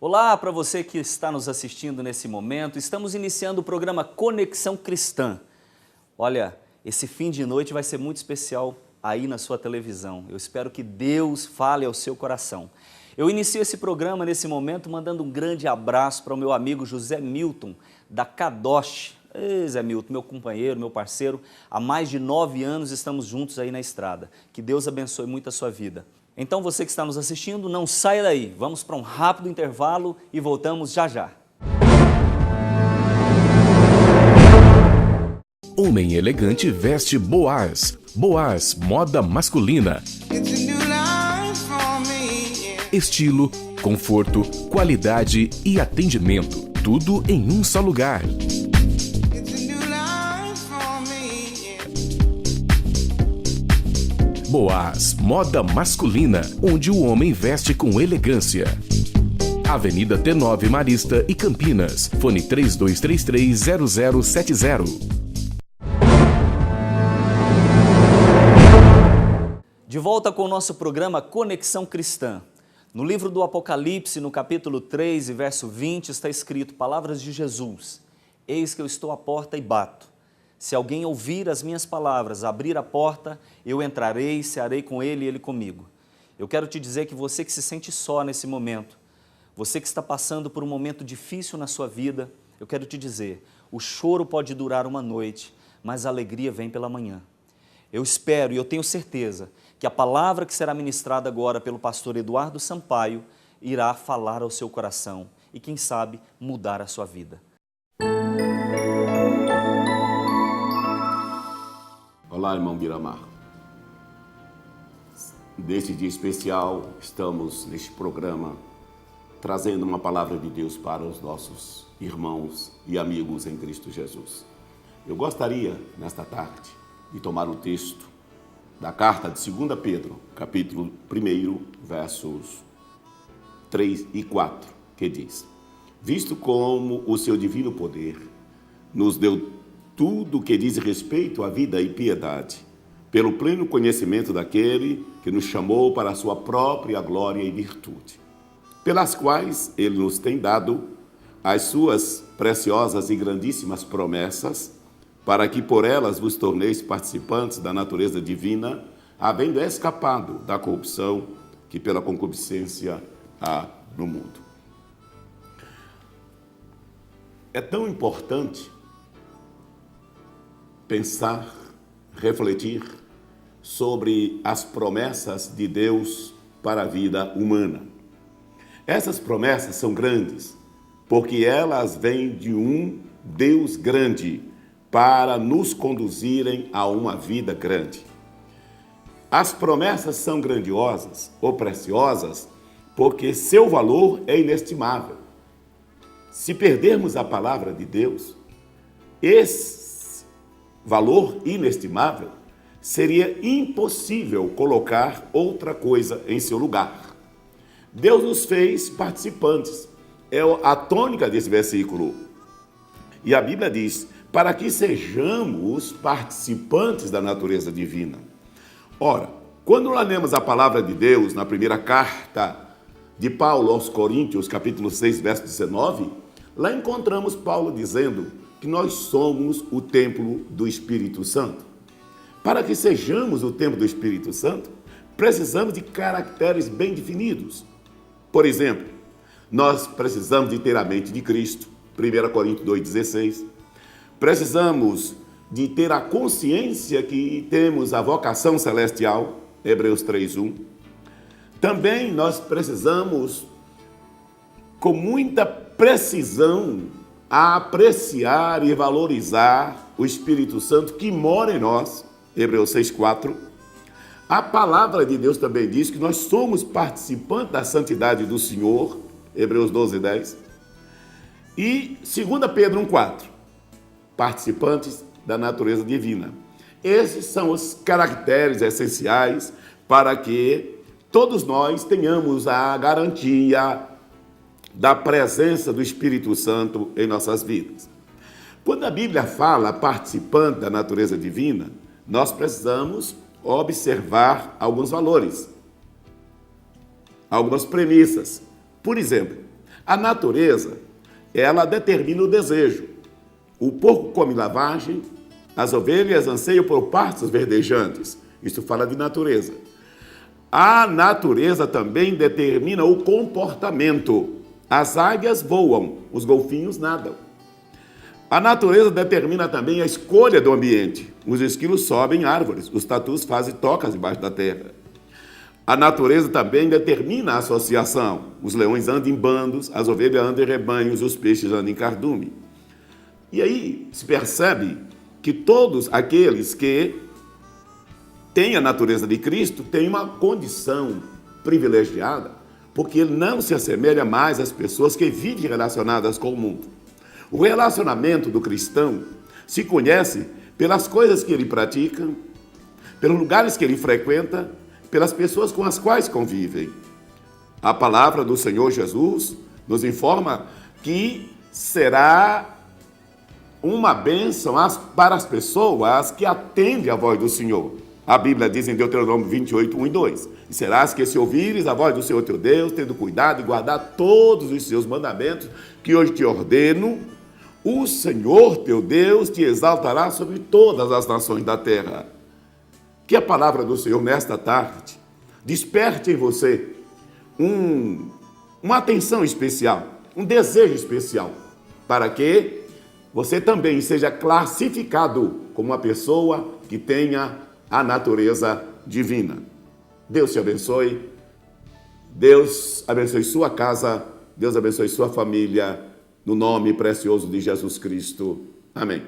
Olá para você que está nos assistindo nesse momento. Estamos iniciando o programa Conexão Cristã. Olha, esse fim de noite vai ser muito especial aí na sua televisão. Eu espero que Deus fale ao seu coração. Eu inicio esse programa nesse momento mandando um grande abraço para o meu amigo José Milton, da Kadosh. Ei, Zé Milton, meu companheiro, meu parceiro, há mais de 9 anos estamos juntos aí na estrada. Que Deus abençoe muito a sua vida. Então você que está nos assistindo, não saia daí. Vamos para um rápido intervalo e voltamos já já. Homem elegante veste Boaz. Boaz, moda masculina. Estilo, conforto, qualidade e atendimento. Tudo em um só lugar. Boaz, moda masculina, onde o homem veste com elegância. Avenida T9 Marista e Campinas. Fone 3233-0070. De volta com o nosso programa Conexão Cristã. No livro do Apocalipse, no capítulo 3 e verso 20, está escrito, palavras de Jesus: Eis que eu estou à porta e bato. Se alguém ouvir as minhas palavras, abrir a porta, eu entrarei, cearei com ele e ele comigo. Eu quero te dizer que você que se sente só nesse momento, você que está passando por um momento difícil na sua vida, eu quero te dizer, o choro pode durar uma noite, mas a alegria vem pela manhã. Eu espero e eu tenho certeza que a palavra que será ministrada agora pelo pastor Eduardo Sampaio irá falar ao seu coração e, quem sabe, mudar a sua vida. Olá, irmão Biramar. Neste dia especial, estamos neste programa trazendo uma palavra de Deus para os nossos irmãos e amigos em Cristo Jesus. Eu gostaria, nesta tarde, de tomar o texto da carta de 2 Pedro, capítulo 1, versos 3 e 4, que diz: Visto como o seu divino poder nos deu tudo o que diz respeito à vida e piedade, pelo pleno conhecimento daquele que nos chamou para a sua própria glória e virtude, pelas quais ele nos tem dado as suas preciosas e grandíssimas promessas, para que por elas vos torneis participantes da natureza divina, havendo escapado da corrupção que pela concupiscência há no mundo. É tão importante pensar, refletir sobre as promessas de Deus para a vida humana. Essas promessas são grandes, porque elas vêm de um Deus grande para nos conduzirem a uma vida grande. As promessas são grandiosas ou preciosas porque seu valor é inestimável. Se perdermos a palavra de Deus, esse valor inestimável, seria impossível colocar outra coisa em seu lugar. Deus nos fez participantes. É a tônica desse versículo. E a Bíblia diz, para que sejamos participantes da natureza divina. Ora, quando lemos a palavra de Deus na primeira carta de Paulo aos Coríntios, capítulo 6, verso 19, lá encontramos Paulo dizendo que nós somos o templo do Espírito Santo. Para que sejamos o templo do Espírito Santo, precisamos de caracteres bem definidos. Por exemplo, nós precisamos de ter a mente de Cristo, 1 Coríntios 2,16. Precisamos de ter a consciência que temos a vocação celestial, Hebreus 3,1. Também nós precisamos, com muita precisão, a apreciar e valorizar o Espírito Santo que mora em nós, Hebreus 6,4. A palavra de Deus também diz que nós somos participantes da santidade do Senhor, Hebreus 12,10. E 2 Pedro 1,4, participantes da natureza divina. Esses são os caracteres essenciais para que todos nós tenhamos a garantia da presença do Espírito Santo em nossas vidas. Quando a Bíblia fala participante da natureza divina, nós precisamos observar alguns valores, algumas premissas. Por exemplo, A natureza, ela determina o desejo. O porco come lavagem, as ovelhas anseiam por pastos verdejantes. Isso fala de natureza. A natureza também determina o comportamento. As águias voam, os golfinhos nadam. A natureza determina também a escolha do ambiente. Os esquilos sobem árvores, os tatus fazem tocas debaixo da terra. A natureza também determina a associação. Os leões andam em bandos, as ovelhas andam em rebanhos, os peixes andam em cardume. E aí se percebe que todos aqueles que têm a natureza de Cristo têm uma condição privilegiada, porque ele não se assemelha mais às pessoas que vivem relacionadas com o mundo. O relacionamento do cristão se conhece pelas coisas que ele pratica, pelos lugares que ele frequenta, pelas pessoas com as quais convivem. A palavra do Senhor Jesus nos informa que será uma bênção para as pessoas que atendem a voz do Senhor. A Bíblia diz em Deuteronômio 28, 1 e 2: E serás que se ouvires a voz do Senhor teu Deus, tendo cuidado de guardar todos os seus mandamentos, que hoje te ordeno, o Senhor teu Deus te exaltará sobre todas as nações da terra. Que a palavra do Senhor nesta tarde desperte em você uma atenção especial, um desejo especial, para que você também seja classificado como uma pessoa que tenha a natureza divina. Deus te abençoe, Deus abençoe sua casa, Deus abençoe sua família, no nome precioso de Jesus Cristo. Amém.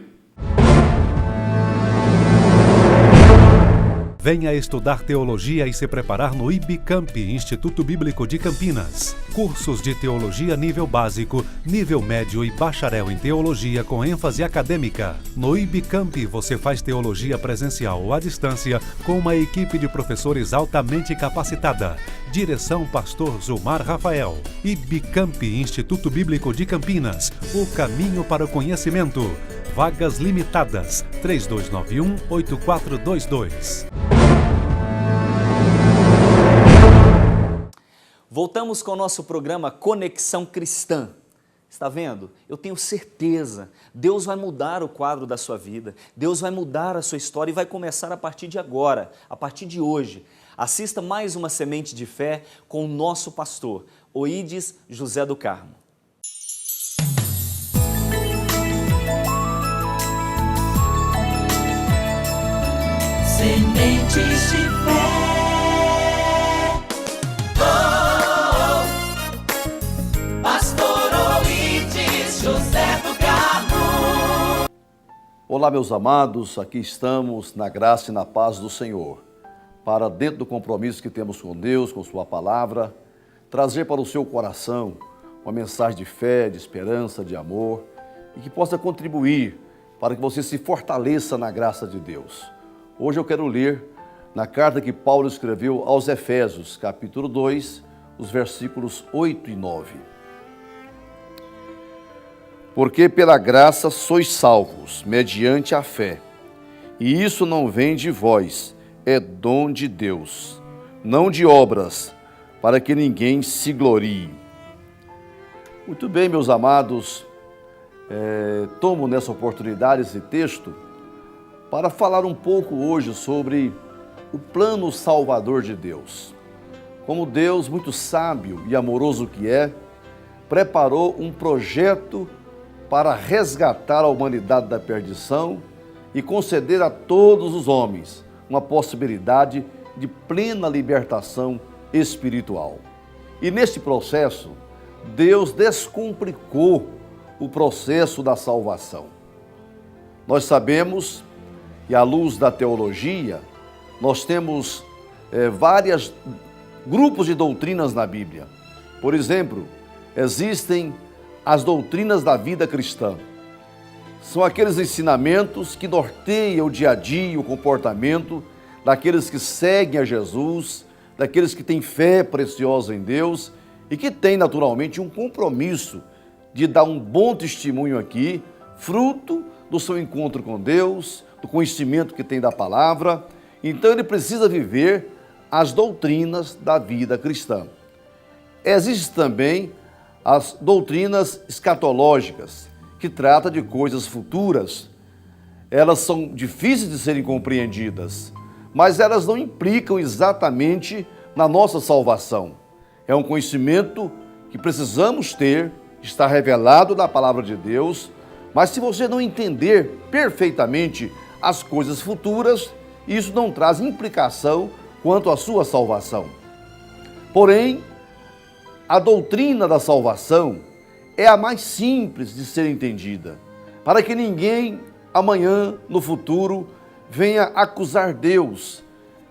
Venha estudar teologia e se preparar no IBCamp, Instituto Bíblico de Campinas. Cursos de teologia nível básico, nível médio e bacharel em teologia com ênfase acadêmica. No IBCamp você faz teologia presencial ou à distância com uma equipe de professores altamente capacitada. Direção Pastor Zumar Rafael. IBCamp, Instituto Bíblico de Campinas. O caminho para o conhecimento. Vagas limitadas. 3291-8422. Voltamos com o nosso programa Conexão Cristã. Está vendo? Eu tenho certeza, Deus vai mudar o quadro da sua vida, Deus vai mudar a sua história e vai começar a partir de agora, a partir de hoje. Assista mais uma Semente de Fé com o nosso pastor, Oídes José do Carmo. Sementes de Fé. Pastor Oídes José do Carmo. Olá, meus amados, aqui estamos na graça e na paz do Senhor, para dentro do compromisso que temos com Deus, com Sua Palavra, trazer para o seu coração uma mensagem de fé, de esperança, de amor, e que possa contribuir para que você se fortaleça na graça de Deus. Hoje eu quero ler na carta que Paulo escreveu aos Efésios, capítulo 2, os versículos 8 e 9. Porque pela graça sois salvos, mediante a fé. E isso não vem de vós, é dom de Deus, não de obras, para que ninguém se glorie. Muito bem, meus amados, tomo nessa oportunidade esse texto para falar um pouco hoje sobre o plano salvador de Deus. Como Deus, muito sábio e amoroso que é, preparou um projeto para resgatar a humanidade da perdição e conceder a todos os homens uma possibilidade de plena libertação espiritual. E neste processo, Deus descomplicou o processo da salvação. Nós sabemos, e à luz da teologia, nós temos vários grupos de doutrinas na Bíblia. Por exemplo, existem as doutrinas da vida cristã. São aqueles ensinamentos que norteiam o dia a dia, o comportamento daqueles que seguem a Jesus, daqueles que têm fé preciosa em Deus e que têm naturalmente um compromisso de dar um bom testemunho aqui, fruto do seu encontro com Deus, do conhecimento que tem da palavra. Então ele precisa viver as doutrinas da vida cristã. Existem também as doutrinas escatológicas, que trata de coisas futuras. Elas são difíceis de serem compreendidas, mas elas não implicam exatamente na nossa salvação. É um conhecimento que precisamos ter, está revelado na palavra de Deus, mas se você não entender perfeitamente as coisas futuras, isso não traz implicação quanto à sua salvação. Porém, a doutrina da salvação é a mais simples de ser entendida, para que ninguém amanhã, no futuro, venha acusar Deus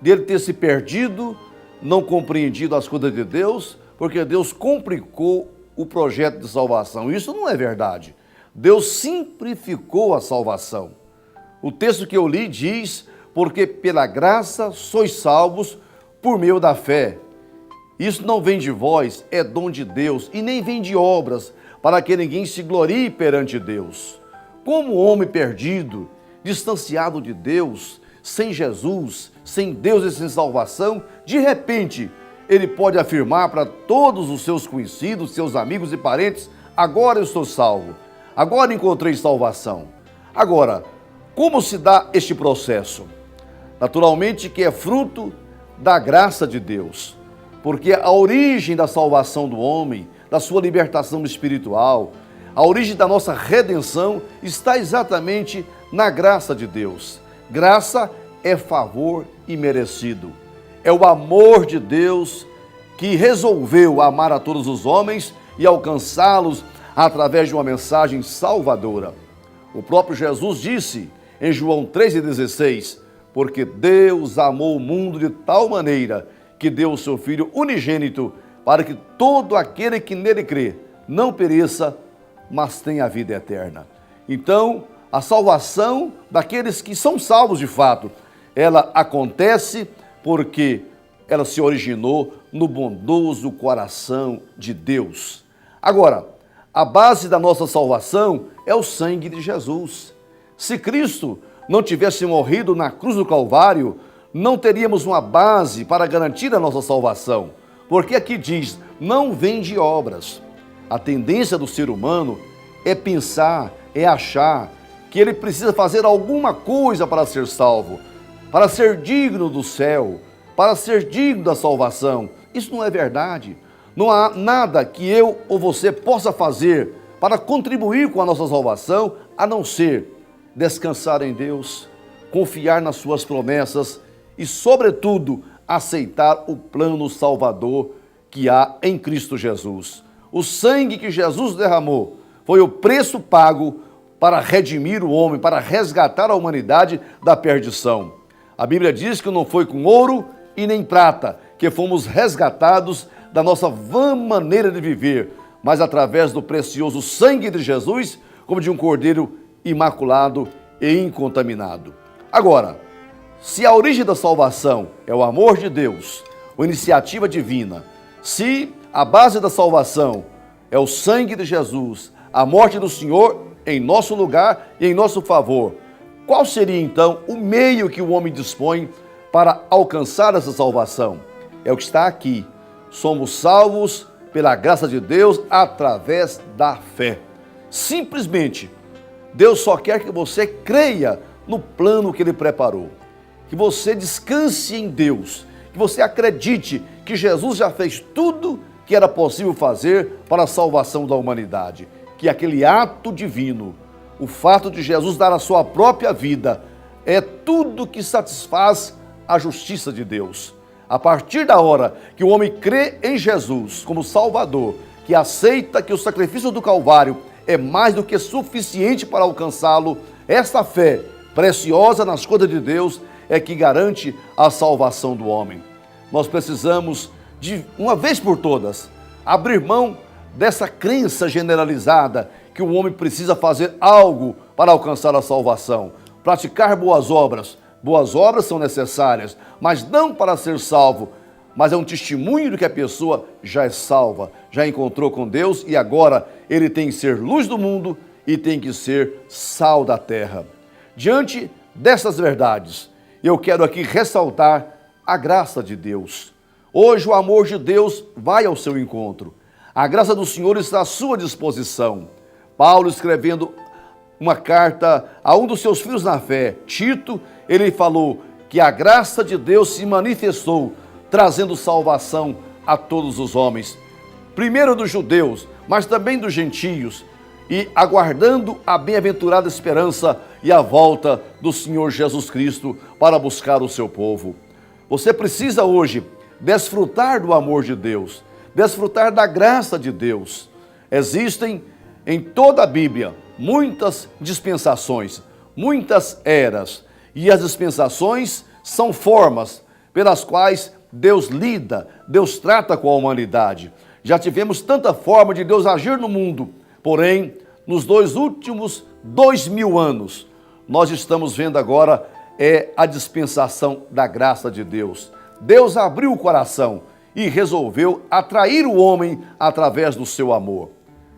dele ter se perdido, não compreendido as coisas de Deus, porque Deus complicou o projeto de salvação. Isso não é verdade. Deus simplificou a salvação. O texto que eu li diz: porque pela graça sois salvos por meio da fé. Isso não vem de vós, é dom de Deus, e nem vem de obras, para que ninguém se glorie perante Deus. Como homem perdido, distanciado de Deus, sem Jesus, sem Deus e sem salvação, de repente ele pode afirmar para todos os seus conhecidos, seus amigos e parentes: agora eu estou salvo, agora encontrei salvação. Agora, como se dá este processo? Naturalmente que é fruto da graça de Deus, porque a origem da salvação do homem, da sua libertação espiritual, a origem da nossa redenção está exatamente na graça de Deus. Graça é favor imerecido. É o amor de Deus que resolveu amar a todos os homens e alcançá-los através de uma mensagem salvadora. O próprio Jesus disse em João 3,16, porque Deus amou o mundo de tal maneira que deu o seu Filho unigênito, para que todo aquele que nele crê não pereça, mas tenha a vida eterna. Então, a salvação daqueles que são salvos de fato, ela acontece porque ela se originou no bondoso coração de Deus. Agora, a base da nossa salvação é o sangue de Jesus. Se Cristo não tivesse morrido na cruz do Calvário, não teríamos uma base para garantir a nossa salvação, porque aqui diz: não vem de obras. A tendência do ser humano é pensar, é achar que ele precisa fazer alguma coisa para ser salvo, para ser digno do céu, para ser digno da salvação. Isso não é verdade. Não há nada que eu ou você possa fazer para contribuir com a nossa salvação, a não ser descansar em Deus, confiar nas suas promessas e, sobretudo, aceitar o plano salvador que há em Cristo Jesus. O sangue que Jesus derramou foi o preço pago para redimir o homem, para resgatar a humanidade da perdição. A Bíblia diz que não foi com ouro e nem prata que fomos resgatados da nossa vã maneira de viver, mas através do precioso sangue de Jesus, como de um cordeiro imaculado e incontaminado. Agora, se a origem da salvação é o amor de Deus, a iniciativa divina, se a base da salvação é o sangue de Jesus, a morte do Senhor em nosso lugar e em nosso favor, qual seria então o meio que o homem dispõe para alcançar essa salvação? É o que está aqui. Somos salvos pela graça de Deus através da fé. Simplesmente, Deus só quer que você creia no plano que Ele preparou, que você descanse em Deus, que você acredite que Jesus já fez tudo que era possível fazer para a salvação da humanidade, que aquele ato divino, o fato de Jesus dar a sua própria vida, é tudo que satisfaz a justiça de Deus. A partir da hora que o homem crê em Jesus como Salvador, que aceita que o sacrifício do Calvário é mais do que suficiente para alcançá-lo, essa fé preciosa nas coisas de Deus é que garante a salvação do homem. Nós precisamos, de uma vez por todas, abrir mão dessa crença generalizada que o homem precisa fazer algo para alcançar a salvação, praticar boas obras. Boas obras são necessárias, mas não para ser salvo, mas é um testemunho de que a pessoa já é salva, já encontrou com Deus e agora ele tem que ser luz do mundo e tem que ser sal da terra. Diante dessas verdades, eu quero aqui ressaltar a graça de Deus. Hoje o amor de Deus vai ao seu encontro. A graça do Senhor está à sua disposição. Paulo, escrevendo uma carta a um dos seus filhos na fé, Tito, ele falou que a graça de Deus se manifestou, trazendo salvação a todos os homens, primeiro dos judeus, mas também dos gentios, e aguardando a bem-aventurada esperança e a volta do Senhor Jesus Cristo para buscar o seu povo. Você precisa hoje desfrutar do amor de Deus, desfrutar da graça de Deus. Existem em toda a Bíblia muitas dispensações, muitas eras, e as dispensações são formas pelas quais Deus lida, Deus trata com a humanidade. Já tivemos tanta forma de Deus agir no mundo, porém, nos últimos 2000 anos, nós estamos vendo agora a dispensação da graça de Deus. Deus abriu o coração e resolveu atrair o homem através do seu amor.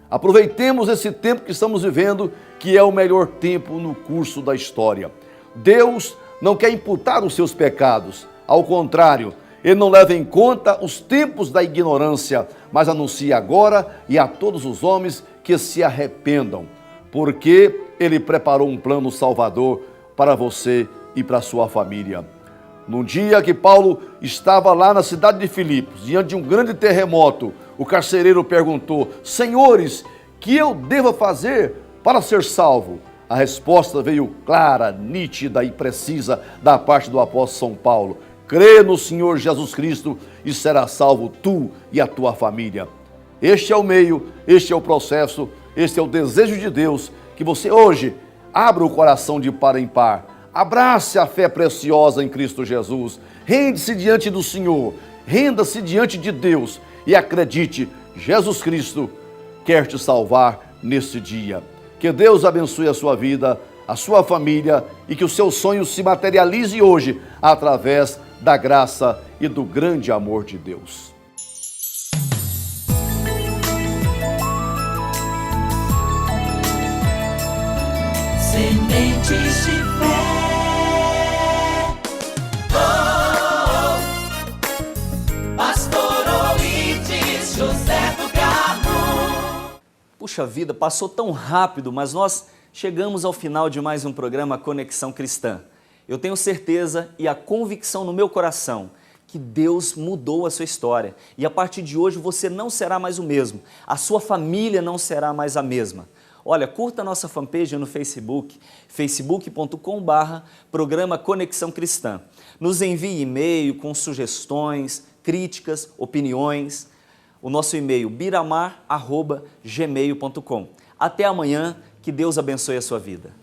Aproveitemos esse tempo que estamos vivendo, que é o melhor tempo no curso da história. Deus não quer imputar os seus pecados, ao contrário, Ele não leva em conta os tempos da ignorância, mas anuncia agora e a todos os homens que se arrependam, porque Ele preparou um plano salvador para você e para a sua família. Num dia que Paulo estava lá na cidade de Filipos, diante de um grande terremoto, o carcereiro perguntou: Senhores, que eu devo fazer para ser salvo? A resposta veio clara, nítida e precisa da parte do apóstolo São Paulo: crê no Senhor Jesus Cristo e será salvo tu e a tua família. Este é o meio, este é o processo, este é o desejo de Deus, que você hoje abra o coração de par em par, abrace a fé preciosa em Cristo Jesus, rende-se diante do Senhor, renda-se diante de Deus e acredite, Jesus Cristo quer te salvar neste dia. Que Deus abençoe a sua vida, a sua família e que os seus sonhos se materializem hoje através da graça e do grande amor de Deus. Sementes de fé. Pastor Oídes José do Carmo. Puxa vida, passou tão rápido, mas nós chegamos ao final de mais um programa Conexão Cristã. Eu tenho certeza e a convicção no meu coração que Deus mudou a sua história e a partir de hoje você não será mais o mesmo, a sua família não será mais a mesma. Olha, curta a nossa fanpage no Facebook, facebook.com/programa Conexão Cristã. Nos envie e-mail com sugestões, críticas, opiniões. O nosso e-mail biramar@gmail.com. Até amanhã, que Deus abençoe a sua vida.